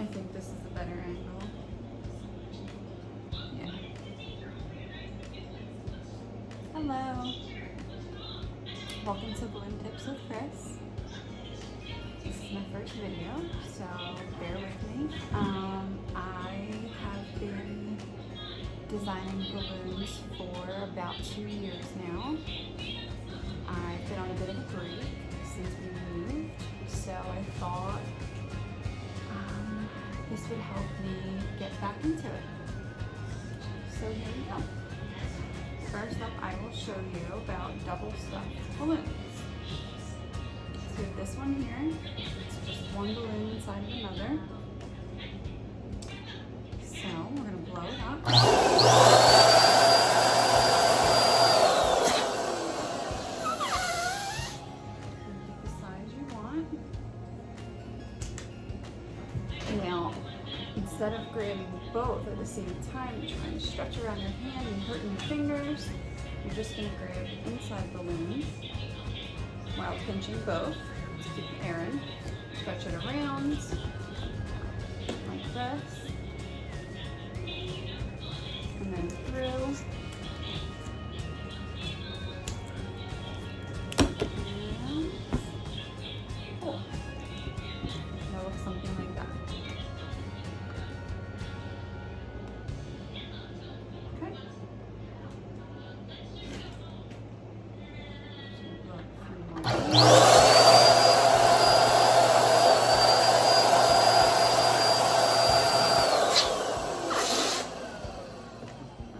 I think this is a better angle. Yeah. Hello. Welcome to Balloon Tips with Chris. This is my first video, so bear with me. I have been designing balloons for about 2 years now. I've been on a bit of a break since we moved, so I thought this would help me get back into it. So here we go. First up, I will show you about double stuffed balloons. So we have this one here. It's just one balloon inside of another. So we're going to blow it up. Get the size you want. Now, instead of grabbing both at the same time and trying to stretch around your hand and hurting your fingers, you're just going to grab the inside balloon while pinching both to keep the air in. Stretch it around like this, and then through. And pull. That looks something like that. Okay. I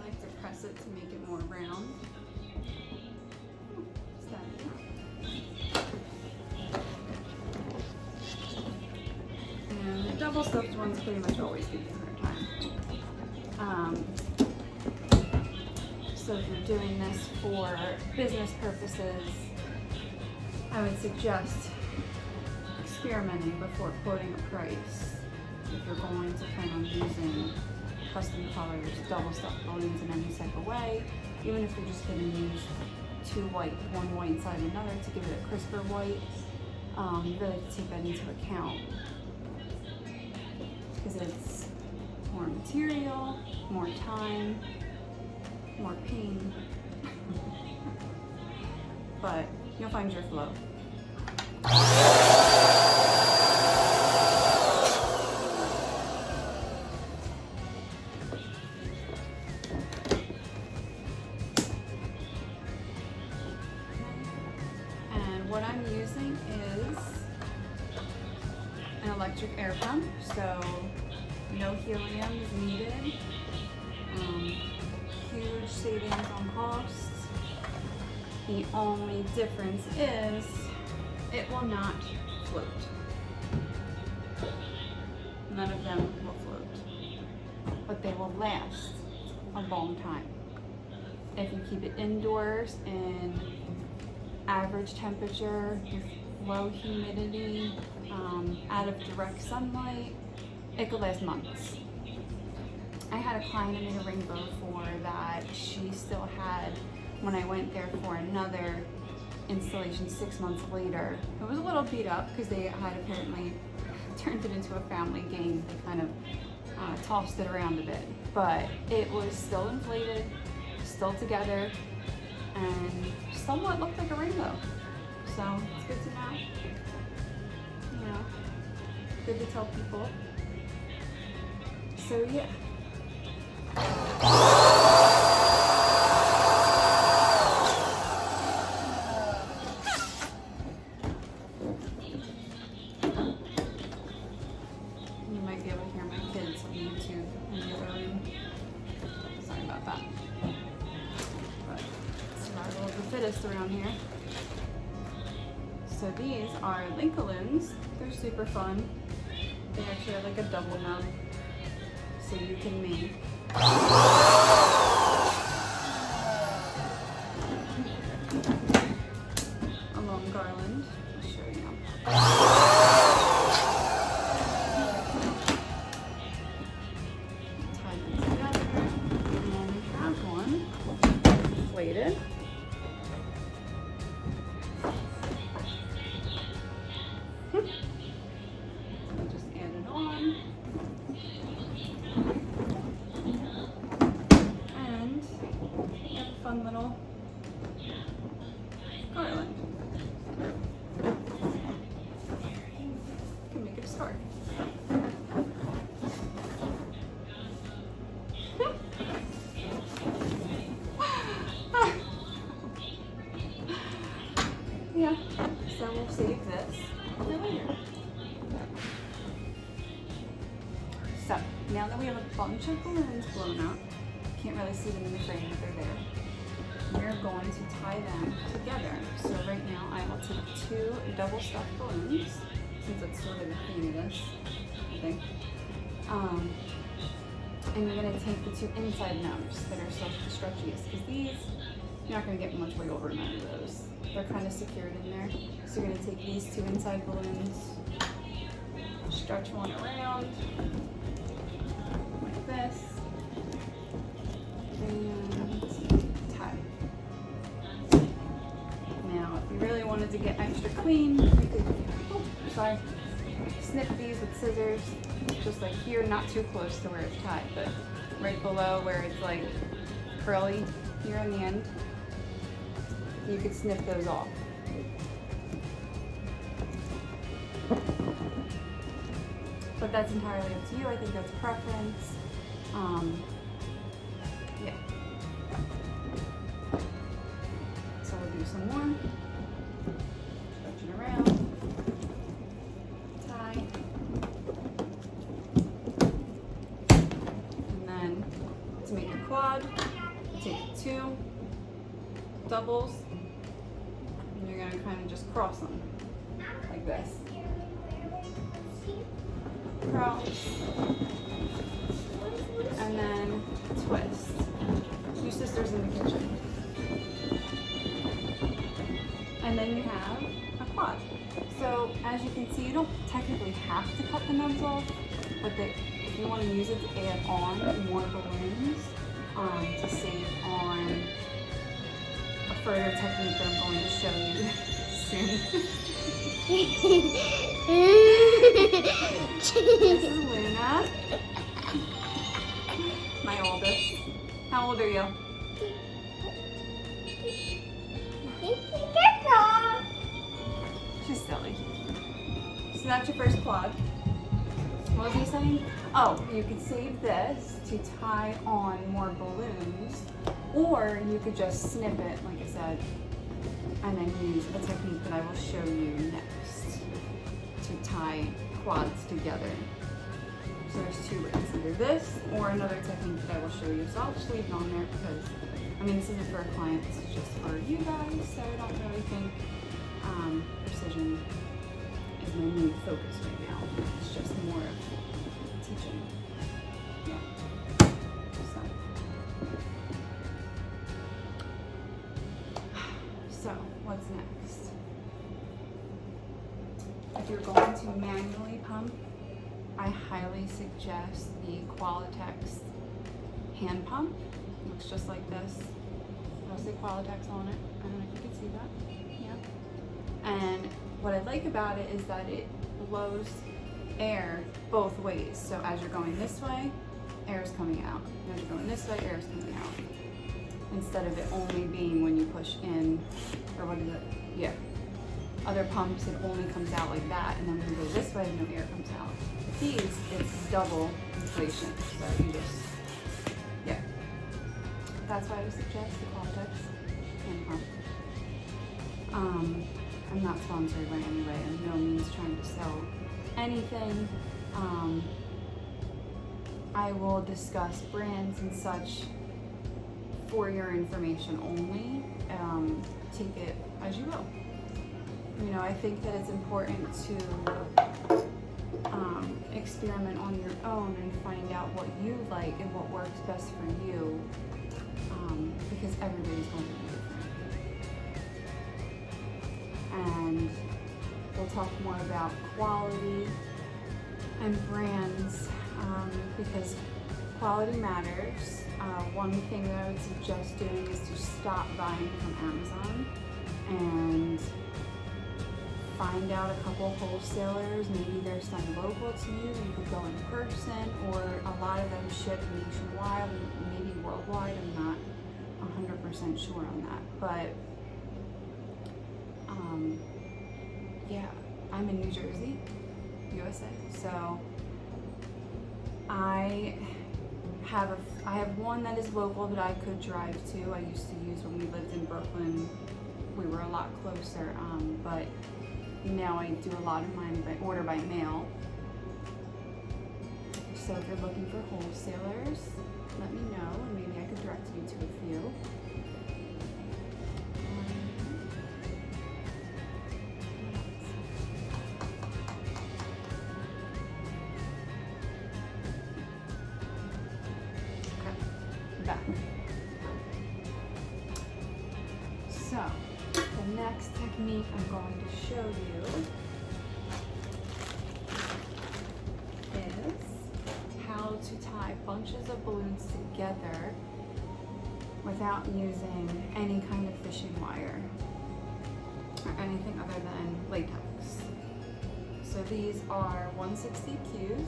like to press it to make it more round. And the double stuffed ones pretty much always give you a hard time. So if you're doing this for business purposes, I would suggest experimenting before quoting a price. If you're going to plan on using custom colors, double stuffed balloons in any type of way, even if you're just going to use two white, one white inside another to give it a crisper white, you really have to take that into account because it's more material, more time, more pain, but you'll find your flow. And what I'm using is an electric air pump, so no helium is needed. Huge savings on costs. The only difference is it will not float. None of them will float, but they will last a long time. If you keep it indoors in average temperature with low humidity, out of direct sunlight, it could last months. I had a client I made a rainbow for that she still had when I went there for another installation 6 months later. It was a little beat up because they had apparently turned it into a family game. They kind of tossed it around a bit, but it was still inflated, still together, and somewhat looked like a rainbow. So it's good to know. You know, good to tell people. So yeah. You might be able to hear my kids on YouTube in the other room. Sorry about that. But survival of the fittest around here. So these are Linkaloons. They're super fun. They actually are like a double nub. So you can make a long garland. I'll show you now. Tie them together, and then we have one inflated. Just add it on. store. Yeah, so we'll save this for later. So now that we have a bunch of balloons blown up, can't really see them in the frame, but they're there. We're going to tie them together. So right now I will take 2 double stuffed balloons, since that's sort of the theme of this, I think. And you're going to take the 2 inside nubs that are the stretchiest, because these, you're not going to get much wiggle room out of those. They're kind of secured in there. So you're going to take these 2 inside balloons, stretch one around like this, and tie. Now, if you really wanted to get extra clean, you could, snip these with scissors, just like here, not too close to where it's tied, but right below where it's like curly here on the end. You could snip those off. But that's entirely up to you. I think that's preference. Yeah. So we'll do some more. Stretch it around. Tie. And then to make your quad, take 2 doubles. And you're going to kind of just cross them like this. Cross. And then twist. 2 sisters in the kitchen. And then you have a quad. So as you can see, you don't technically have to cut the nubs off, but if you want to use it to add on more balloons, to save on a further technique that I'm going to show you soon. This is Luna, my oldest. How old are you? She's silly. So that's your first quad. What was he saying? Oh, you could save this to tie on more balloons, or you could just snip it, like I said, and then use a technique that I will show you next to tie quads together. So there's 2 ways, either this or another technique that I will show you. So I'll just leave it on there because, I mean, this isn't for a client, this is just for you guys, so I don't really think precision is my main focus right now. It's just more of teaching. Yeah. So what's next? If you're going to manually pump, I highly suggest the Qualitex hand pump. It looks just like this. It'll say Qualitex on it. I don't know if you can see that. Yeah. And what I like about it is that it blows air both ways. So as you're going this way, air is coming out. As you're going this way, air is coming out. Instead of it only being when you push in, or what is it? Yeah. Other pumps, it only comes out like that, and then when you go this way, no air comes out. With these, it's double inflation, so you just, yeah. That's why I would suggest the Qualitex hand pump. I'm not sponsored by anybody. I'm no means trying to sell anything. I will discuss brands and such for your information only. Take it as you will. You know, I think that it's important to experiment on your own and find out what you like and what works best for you, because everybody's going to be different. And we'll talk more about quality and brands, because quality matters. One thing that I would suggest doing is to stop buying from Amazon and find out a couple wholesalers. Maybe there's some local to you. You could go in person, or a lot of them ship nationwide, maybe worldwide. I'm not 100% sure on that, but yeah, I'm in New Jersey, opposite. So I have one that is local that I could drive to. I used to use when we lived in Brooklyn. We were a lot closer, but now I do a lot of mine by order by mail. So if you're looking for wholesalers, let me know, and maybe I could direct you to a few. Back. So the next technique I'm going to show you is how to tie bunches of balloons together without using any kind of fishing wire or anything other than latex. So these are 160 Qs.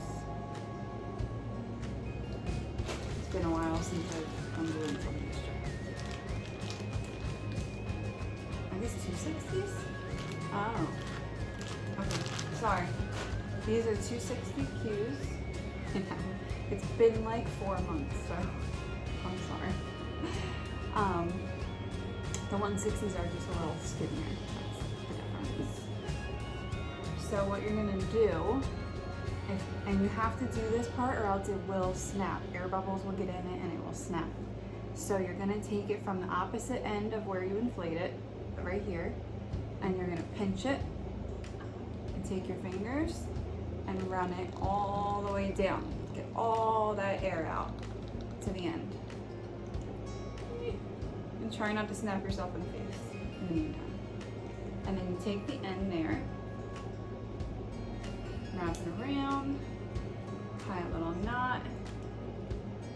It's been a while since I've done balloons on this string. Are these 260s? Oh, okay, sorry. These are 260 Qs. It's been like 4 months, so I'm sorry. The 160s are just a little skinnier. That's the difference. So what you're gonna do, and you have to do this part or else it will snap. Air bubbles will get in it and it will snap. So you're gonna take it from the opposite end of where you inflate it, right here, and you're gonna pinch it and take your fingers and run it all the way down. Get all that air out to the end. And try not to snap yourself in the face in the meantime. And then you take the end there, wrap it around, tie a little knot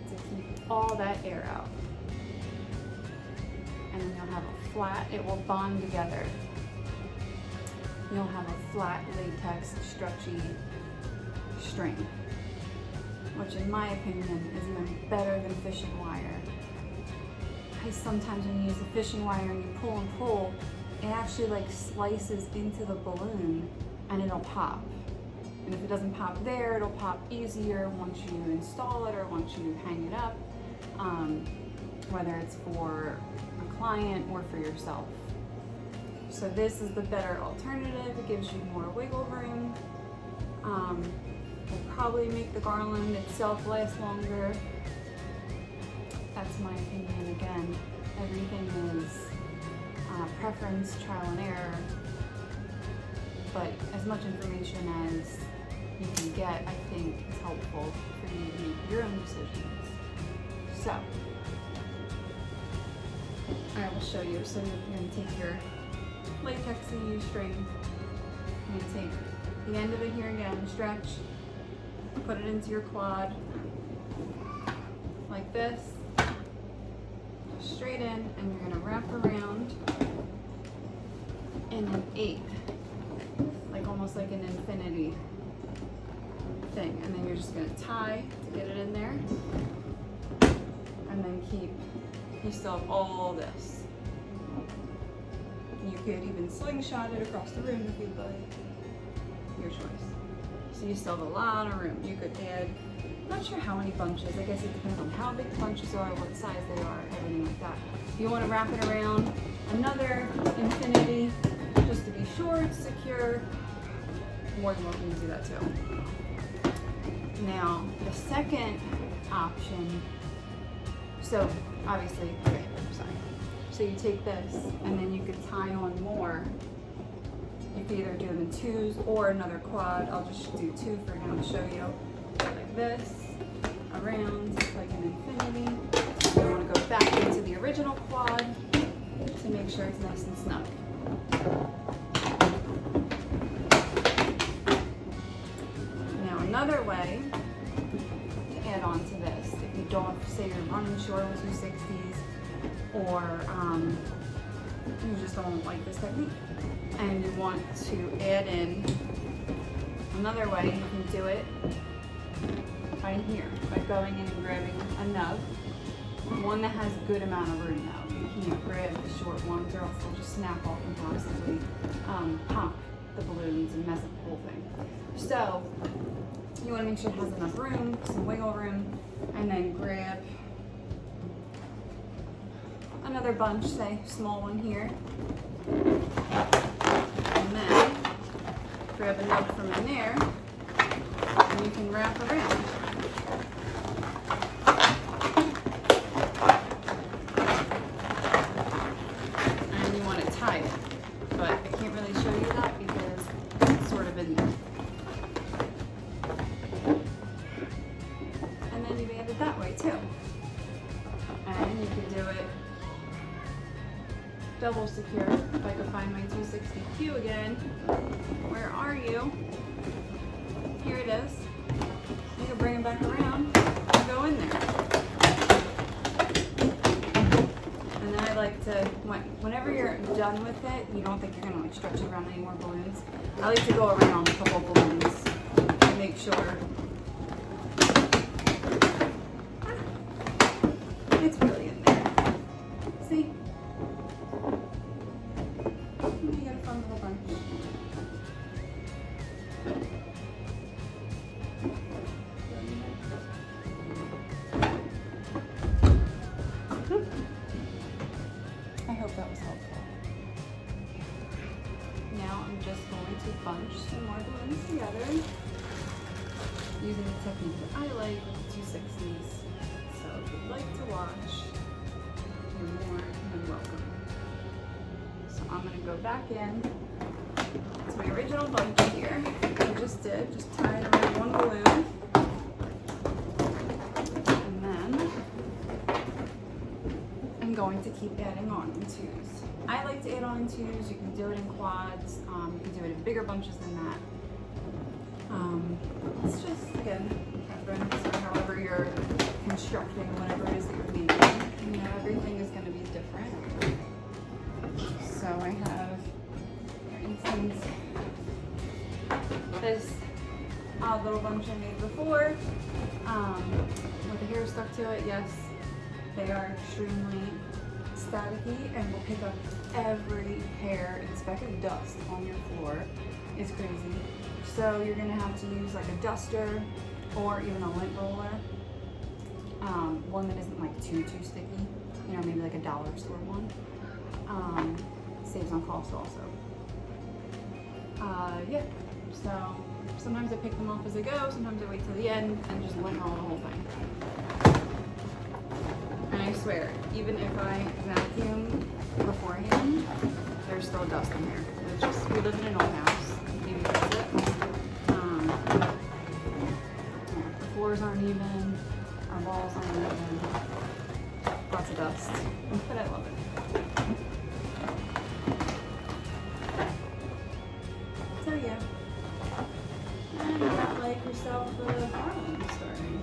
to keep all that air out. And then you'll have a flat, it will bond together. You'll have a flat latex stretchy string, which in my opinion is even better than fishing wire. Because sometimes when you use a fishing wire and you pull, it actually like slices into the balloon and it'll pop. And if it doesn't pop there, it'll pop easier once you install it or once you hang it up, whether it's for a client or for yourself. So this is the better alternative. It gives you more wiggle room. It'll probably make the garland itself last longer. That's my opinion. Again, everything is preference, trial and error. But as much information as you can get, I think is helpful for you to make your own decisions. So, I will show you. So you're going to take your latexy string, you're going to take the end of it here again, stretch, put it into your quad, like this, straight in, and you're going to wrap around in an 8, like almost like an infinity thing, and then you're just going to tie to get it in there, and then you still have all this. You could even slingshot it across the room if you'd like, your choice. So you still have a lot of room. You could add, I'm not sure how many bunches, I guess it depends on how big the bunches are, what size they are, everything like that. You want to wrap it around another infinity, just to be sure it's secure. More than welcome to do that too. Now, the second option, so obviously, okay, sorry. So you take this and then you could tie on more. You could either do them in 2s or another quad. I'll just do 2 for now to show you. Like this, around, like an infinity. You want to go back into the original quad to make sure it's nice and snug. Now another way to add on to this, if you don't, say you're running short on 260s, or you just don't like this technique, and you want to add in another way, you can do it right here by going in and grabbing a nub, one that has a good amount of room though. You can't grab the short ones or else they'll just snap off and possibly pop the balloons and mess up the whole thing. So you want to make sure it has enough room, some wiggle room, and then grab another bunch, say small one here, and then grab a nub from in there, and you can wrap around. And you want to tie it, but I can't really show you that because it's sort of in there. And then you band it that way too. And you can do it double secure. If I could find my 260Q again. Where are you? Here it is. You can bring it back around and go in there. And then I like to, whenever you're done with it, you don't think you're gonna like stretch it around any more balloons. I like to go around a couple balloons to make sure it's really in there. See? You got a fun little bunch. I hope that was helpful. Now I'm just going to bunch some more balloons together using the technique that I like with the 260s. So if you'd like to watch, you're more than welcome. So I'm going to go back in to my original bunch here. I just did, just tie it around one balloon. And then I'm going to keep adding on in twos. I like to add on in twos. You can do it in quads. You can do it in bigger bunches than that. It's just, again, preference or however you're constructing whatever it is that you're making. You know, everything is going to be different. So I have, for instance, this odd little bunch I made before with the hair stuck to it. Yes, they are extremely staticky and will pick up every hair and speck of dust on your floor. It's crazy. So you're gonna have to use like a duster or even a lint roller. One that isn't like too sticky. You know, maybe like a dollar store one. Saves on cost also. Yeah. So sometimes I pick them off as I go. Sometimes I wait till the end and just lint roll the whole thing. And I swear, even if I vacuum beforehand, there's still dust in there. It's just, we live in an old house. Maybe that's it. The floors aren't even, our walls aren't even. Lots of dust, but I love it. So yeah, and you got like yourself a garland starting.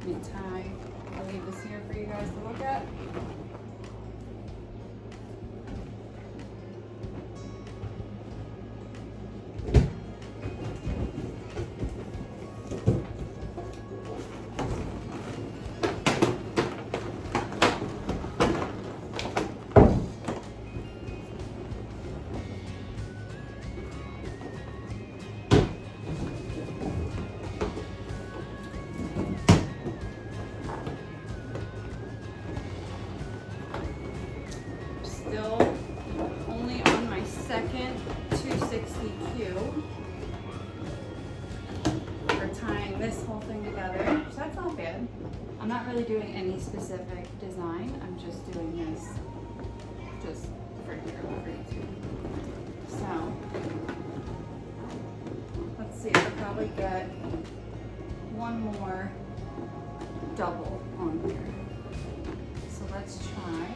Let me tie. I'll leave this here for you guys to look at. Still only on my second 260Q for tying this whole thing together. So that's not bad. I'm not really doing any specific design. I'm just doing this just for YouTube. So let's see, I'll probably get one more double on here. So let's try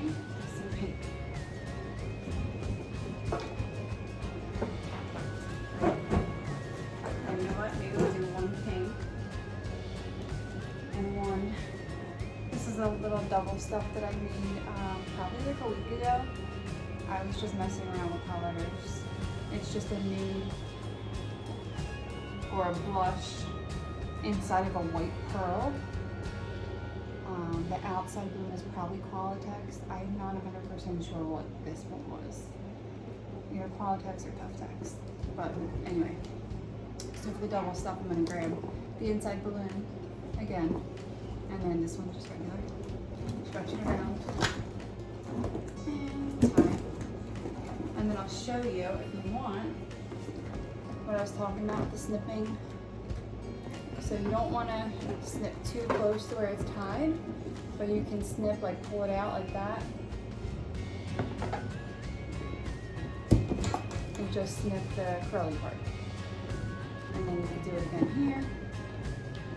some pink. And you know what? Maybe we'll do one pink and one. This is a little double stuff that I made probably like a week ago. I was just messing around with colors. It's just a nude or a blush inside of a white pearl. The outside balloon is probably Qualatex. I'm not 100% sure what this one was. Either Qualatex or Tuftex. But anyway, so for the double stuff, I'm going to grab the inside balloon again, and then this one just regular. Stretch it around and tie. And then I'll show you, if you want, what I was talking about with the snipping. So you don't want to snip too close to where it's tied, but you can snip, like pull it out like that. And just snip the curly part. And then you can do it again here.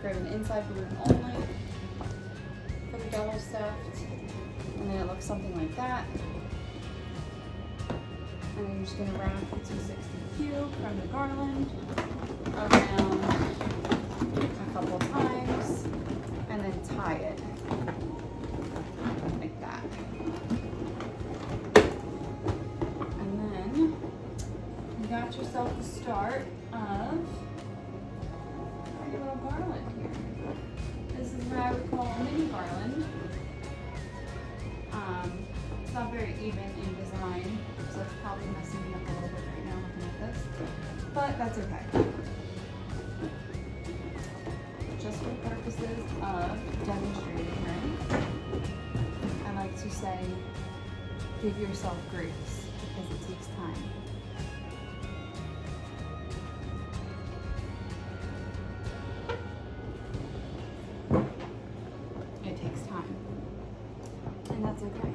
Grab an inside balloon only for the double stuffed. And then it looks something like that. And then you're just gonna wrap the 260Q from the garland around a couple times and then tie it like that. And then you got yourself the start of your little garland here. This is what I would call a mini garland. It's not very even in design, so it's probably messing me up a little bit right now looking at this, but that's okay. Just for purposes of demonstrating, right? I like to say, give yourself grace, because it takes time. It takes time, and that's okay.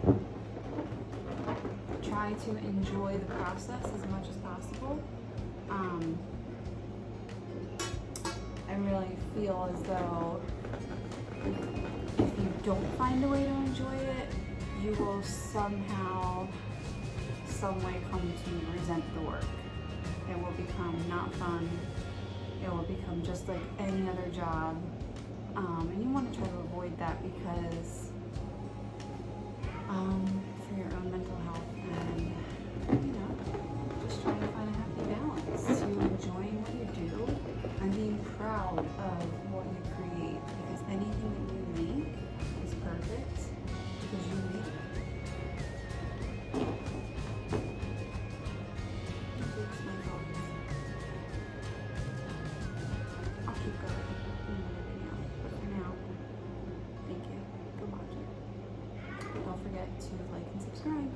Try to enjoy the process as much as possible. I really feel as though if you don't find a way to enjoy it, you will somehow, some way come to resent the work. It will become not fun. It will become just like any other job. And you want to try to avoid that because for your own mental health and, you know, just trying to find a happy balance to enjoying what you do and being proud of what you create, because anything that you make is perfect because you made it. Oops, my thoughts. I'll keep going in another video, but for now, thank you for watching. Don't forget to like and subscribe.